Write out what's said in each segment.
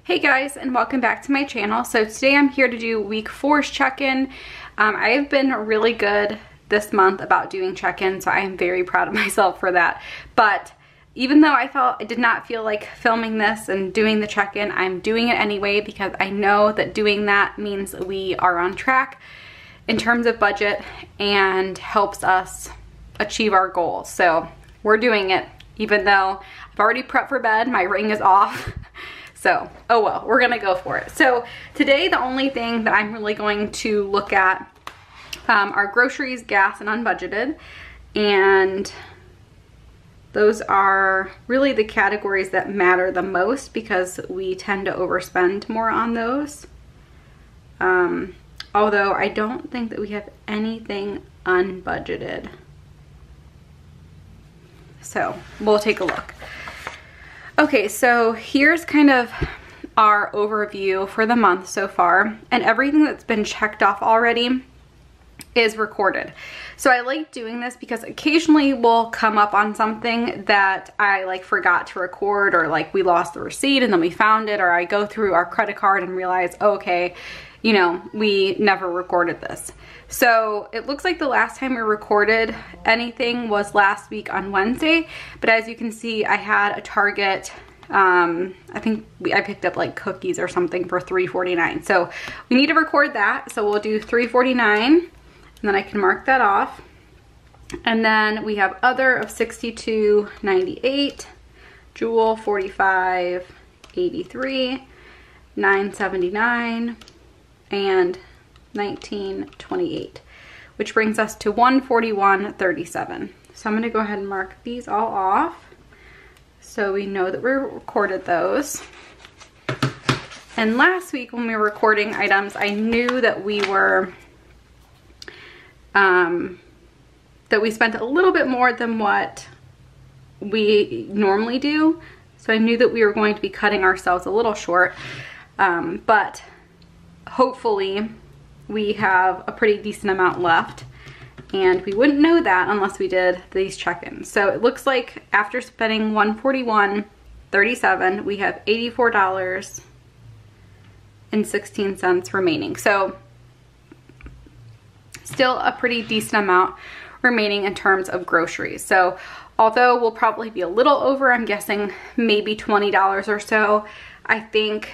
Hey guys, and welcome back to my channel. So today I'm here to do week 4's check-in. I have been really good this month about doing check-in, so I am very proud of myself for that. But even though I did not feel like filming this and doing the check-in, I'm doing it anyway because I know that doing that means we are on track in terms of budget and helps us achieve our goals. So we're doing it even though I've already prepped for bed, my ring is off. So, oh well, we're gonna go for it. So today the only thing that I'm really going to look at are groceries, gas, and unbudgeted. And those are really the categories that matter the most because we tend to overspend more on those. Although I don't think that we have anything unbudgeted. So we'll take a look. Okay, so here's kind of our overview for the month so far, and everything that's been checked off already is recorded. So I like doing this because occasionally we'll come up on something that I like forgot to record, or like we lost the receipt and then we found it, or I go through our credit card and realize, oh, okay, you know, we never recorded this. So it looks like the last time we recorded anything was last week on Wednesday, but as you can see, I had a Target, I think I picked up like cookies or something for $3.49. So we need to record that. So we'll do $3.49 and then I can mark that off. And then we have other of $62.98, Jewel $45.83, $9.79, and $19.28, which brings us to $141.37. So I'm gonna go ahead and mark these all off so we know that we recorded those. And last week when we were recording items, I knew that we were that we spent a little bit more than what we normally do. So I knew that we were going to be cutting ourselves a little short, but hopefully we have a pretty decent amount left, and we wouldn't know that unless we did these check-ins. So it looks like after spending $141.37, we have $84.16 remaining. So still a pretty decent amount remaining in terms of groceries. So although we'll probably be a little over, I'm guessing maybe $20 or so, I think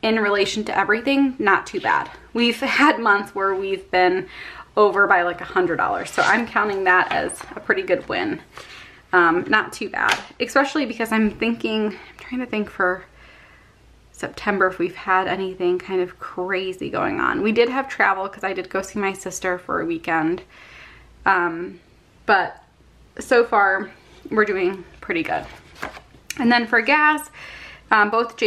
in relation to everything, not too bad. We've had months where we've been over by like $100, so I'm counting that as a pretty good win. Not too bad, especially because I'm trying to think for September if we've had anything kind of crazy going on. We did have travel because I did go see my sister for a weekend, but so far we're doing pretty good. And then for gas, both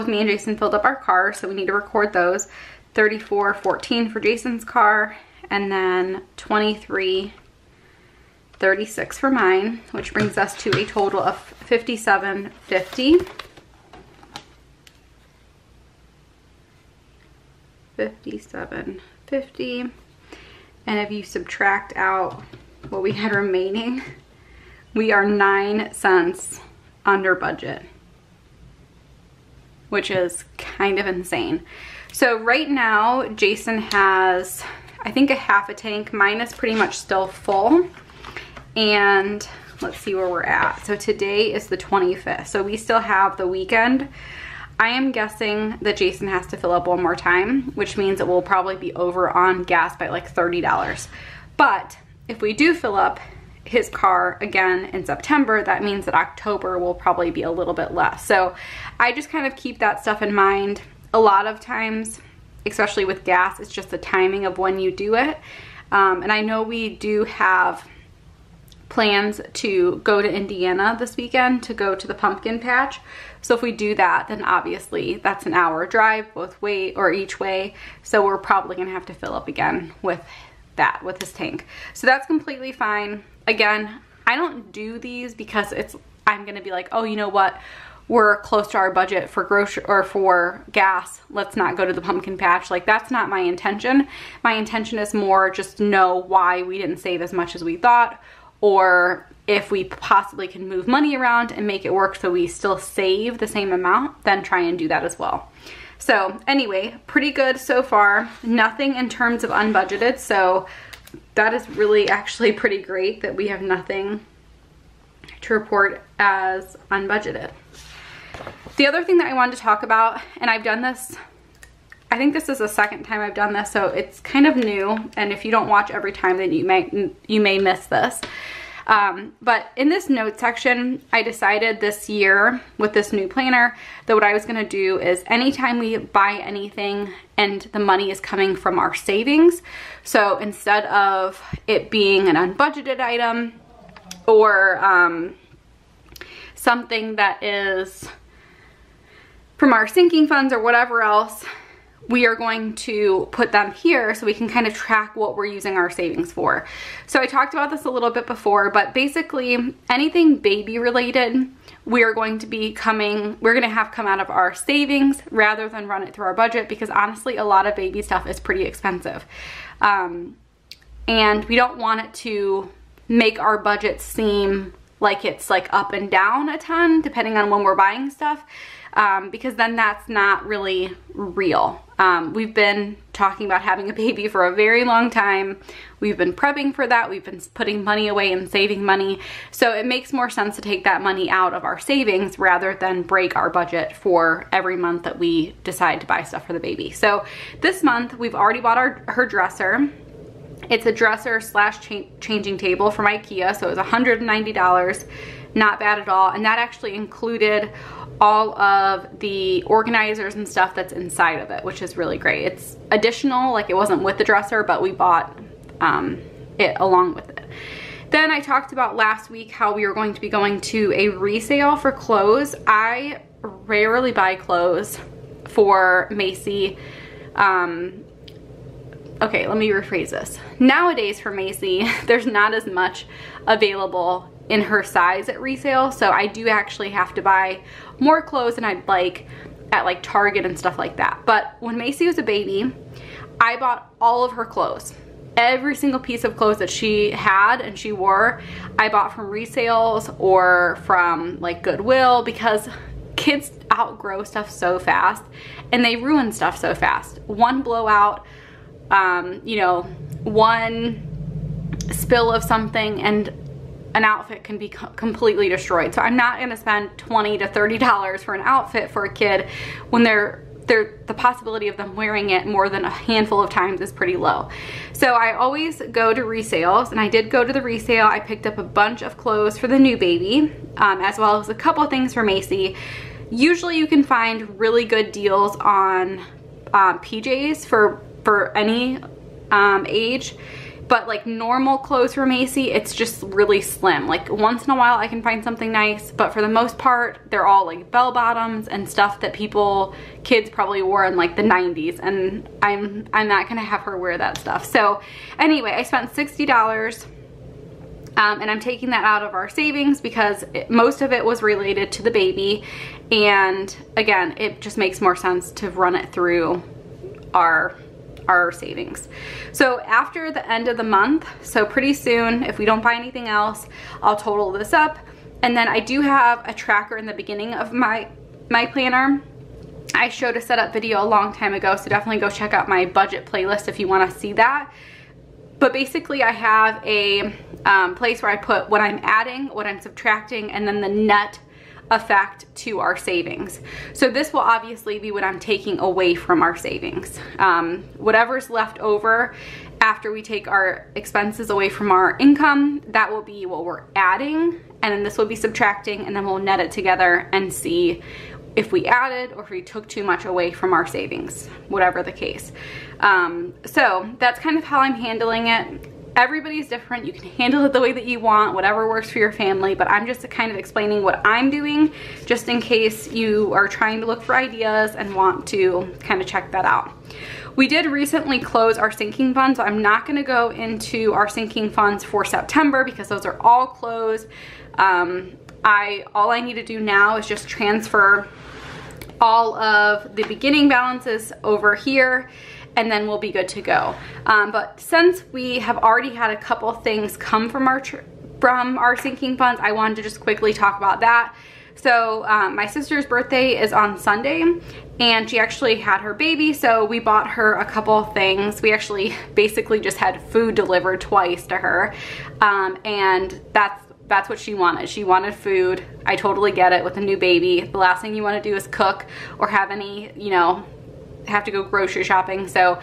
me and Jason filled up our car, so we need to record those. $34.14 for Jason's car, and then $23.36 for mine, which brings us to a total of $57.50. $57.50. And if you subtract out what we had remaining, we are 9 cents under budget, which is kind of insane. So right now, Jason has, I think, a half a tank. Mine is pretty much still full. And let's see where we're at. So today is the 25th. So we still have the weekend. I am guessing that Jason has to fill up one more time, which means it will probably be over on gas by like $30. But if we do fill up his car again in September, that means that October will probably be a little bit less. So I just kind of keep that stuff in mind. A lot of times, especially with gas, it's just the timing of when you do it. And I know we do have plans to go to Indiana this weekend to go to the pumpkin patch. So if we do that, then obviously that's an hour drive both way or each way. So we're probably gonna have to fill up again with that, with this tank. So that's completely fine. Again, I don't do these because I'm gonna be like, oh, you know what? We're close to our budget for grocery or for gas. Let's not go to the pumpkin patch. Like, that's not my intention. My intention is more just know why we didn't save as much as we thought, or if we possibly can move money around and make it work so we still save the same amount, then try and do that as well. So anyway, pretty good so far. Nothing in terms of unbudgeted, so that is really actually pretty great that we have nothing to report as unbudgeted. The other thing that I wanted to talk about, and I've done this, I think this is the second time I've done this, so it's kind of new, and if you don't watch every time, then you may miss this. But in this note section, I decided this year with this new planner that what I was going to do is anytime we buy anything and the money is coming from our savings, so instead of it being an unbudgeted item or something that is from our sinking funds or whatever else, we are going to put them here so we can kind of track what we're using our savings for. So I talked about this a little bit before, but basically anything baby related, we're going to have come out of our savings rather than run it through our budget, because honestly, a lot of baby stuff is pretty expensive. And we don't want it to make our budget seem like it's like up and down a ton depending on when we're buying stuff. Because then that's not really real. We've been talking about having a baby for a very long time. We've been prepping for that. We've been putting money away and saving money. So it makes more sense to take that money out of our savings rather than break our budget for every month that we decide to buy stuff for the baby. So this month we've already bought her dresser. It's a dresser slash changing table from IKEA. So it was $190. Not bad at all. And that actually included all of the organizers and stuff that's inside of it, which is really great. It's additional, like it wasn't with the dresser, but we bought it along with it. Then I talked about last week how we were going to be going to a resale for clothes. I rarely buy clothes for Macy. Okay, let me rephrase this. Nowadays for Macy, there's not as much available in her size at resale, so I do actually have to buy more clothes than I'd like at like Target and stuff like that. But when Macy was a baby, I bought all of her clothes. Every single piece of clothes that she had and she wore, I bought from resales or from like Goodwill, because kids outgrow stuff so fast and they ruin stuff so fast. One blowout, you know, one spill of something and an outfit can be completely destroyed. So I'm not going to spend $20 to $30 for an outfit for a kid when the possibility of them wearing it more than a handful of times is pretty low. So I always go to resales, and I did go to the resale. I picked up a bunch of clothes for the new baby, as well as a couple of things for Macy. Usually you can find really good deals on PJs for any age. But like normal clothes for Macy, it's just really slim. Like once in a while I can find something nice, but for the most part, they're all like bell bottoms and stuff that kids probably wore in like the 90s, and I'm not gonna have her wear that stuff. So anyway, I spent $60, and I'm taking that out of our savings because most of it was related to the baby, and again, it just makes more sense to run it through our savings. So after the end of the month, so pretty soon, if we don't buy anything else, I'll total this up. And then I do have a tracker in the beginning of my planner. I showed a setup video a long time ago, so definitely go check out my budget playlist if you want to see that. But basically I have a place where I put what I'm adding, what I'm subtracting, and then the net effect to our savings. So this will obviously be what I'm taking away from our savings. Whatever's left over after we take our expenses away from our income, that will be what we're adding, and then this will be subtracting, and then we'll net it together and see if we added or if we took too much away from our savings, whatever the case. So that's kind of how I'm handling it. Everybody's different. You can handle it the way that you want, whatever works for your family, but I'm just kind of explaining what I'm doing just in case you are trying to look for ideas and want to kind of check that out. We did recently close our sinking funds, so I'm not going to go into our sinking funds for September because those are all closed. All I need to do now is just transfer all of the beginning balances over here, and then we'll be good to go. But since we have already had a couple things come from our from our sinking funds, I wanted to just quickly talk about that. So my sister's birthday is on Sunday, and she actually had her baby, so we bought her a couple things. We actually basically just had food delivered twice to her, and that's what she wanted. She wanted food. I totally get it with a new baby. The last thing you want to do is cook or have any, you know, have to go grocery shopping. So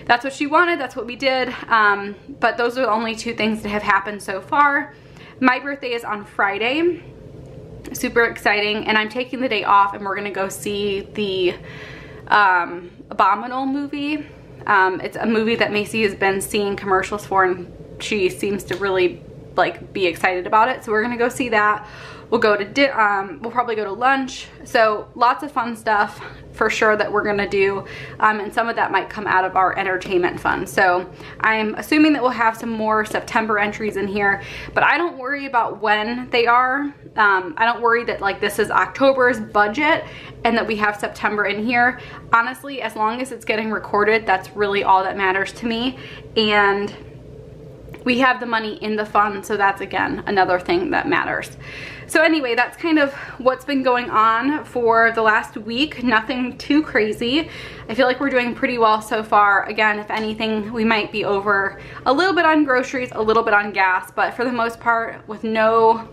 that's what she wanted. That's what we did. But those are the only two things that have happened so far. My birthday is on Friday. Super exciting. And I'm taking the day off, and we're going to go see the Abominable movie. It's a movie that Macy has been seeing commercials for, and she seems to really like be excited about it. So we're gonna go see that. We'll go to we'll probably go to lunch. So lots of fun stuff for sure that we're gonna do, and some of that might come out of our entertainment fund. So I'm assuming that we'll have some more September entries in here, but I don't worry about when they are. I don't worry that like this is October's budget and that we have September in here. Honestly, as long as it's getting recorded, that's really all that matters to me. And we have the money in the fund, so that's again another thing that matters. So anyway, that's kind of what's been going on for the last week. Nothing too crazy. I feel like we're doing pretty well so far. Again, if anything, we might be over a little bit on groceries, a little bit on gas, but for the most part, with no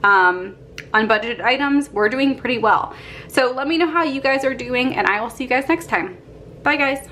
unbudgeted items, we're doing pretty well. So let me know how you guys are doing, and I will see you guys next time. Bye guys.